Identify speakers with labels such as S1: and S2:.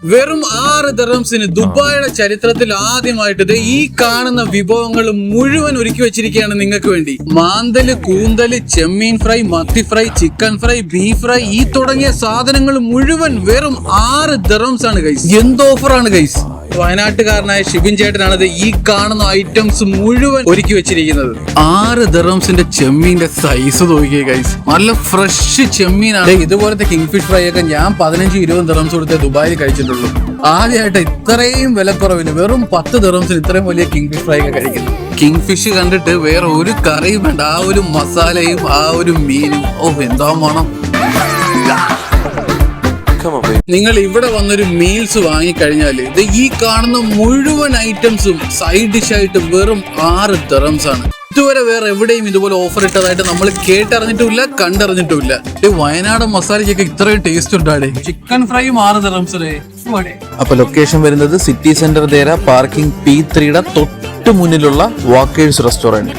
S1: വെറും 6 ദിർഹംസിന് ദുബായിയുടെ ചരിത്രത്തിൽ ആദ്യമായിട്ട് ഈ കാണുന്ന വിഭവങ്ങൾ മുഴുവൻ ഒരുക്കി വെച്ചിരിക്കുകയാണ് നിങ്ങൾക്ക് വേണ്ടി. മാന്തല്, കൂന്തല്, ചെമ്മീൻ ഫ്രൈ, മത്തി fry, chicken fry, beef fry, ഈ തുടങ്ങിയ സാധനങ്ങൾ മുഴുവൻ വെറും 6 ദിർഹംസ് ആണ് ഗൈസ്. എന്ത് ഓഫറാണ് ഗൈസ്. വയനാട്ടുകാരനായ ഷിബിൻ ചേട്ടനാണത് ഈ കാണുന്ന ഐറ്റംസ് മുഴുവൻ ഒരുക്കി വെച്ചിരിക്കുന്നത്. 6 ദിർഹംസിന്റെ ചെമ്മീന്റെ സൈസ് നോക്കിയേ ഗൈസ്. നല്ല ഫ്രഷ് ചെമ്മീനാണ്. ഇതുപോലത്തെ കിങ് ഫിഷ് ഫ്രൈ ഒക്കെ ഞാൻ 15-20 ദിർഹംസ് കൊടുത്ത് ദുബായിൽ കഴിച്ചിട്ടുള്ളൂ. ആദ്യമായിട്ട് ഇത്രയും വിലക്കുറവിന് വെറും 10 ദിർഹംസിന് ഇത്രയും വലിയ കിങ് ഫിഷ് ഫ്രൈ ഒക്കെ കഴിക്കുന്നു. കിങ് ഫിഷ് കണ്ടിട്ട് വേറെ ഒരു കറിയും വേണ്ട. ആ ഒരു മസാലയും ആ ഒരു മീനും, എന്താ വേണം. നിങ്ങൾ ഇവിടെ വന്നൊരു മീൽസ് വാങ്ങിക്കഴിഞ്ഞാൽ ഇത് ഈ കാണുന്ന മുഴുവൻ ഐറ്റംസും സൈഡ് ഡിഷ് ആയിട്ട് വെറും 6 ദിർഹംസ് ആണ്. ഇതുവരെ വേറെ എവിടെയും ഇതുപോലെ ഓഫർ ഇട്ടതായിട്ട് നമ്മൾ കേട്ടറിഞ്ഞിട്ടുമില്ല, കണ്ടറിഞ്ഞിട്ടുമില്ല. വയനാട് മസാലയ്ക്കൊക്കെ ഇത്രയും ടേസ്റ്റ് ഉണ്ടാടേ. ചിക്കൻ ഫ്രൈയും 6 ദിർഹംസ്. അപ്പൊ ലൊക്കേഷൻ വരുന്നത് സിറ്റി സെന്റർ ദേര പാർക്കിംഗ് P3യുടെ തൊട്ട് മുന്നിലുള്ള വാക്കേഴ്സ് റെസ്റ്റോറന്റ്.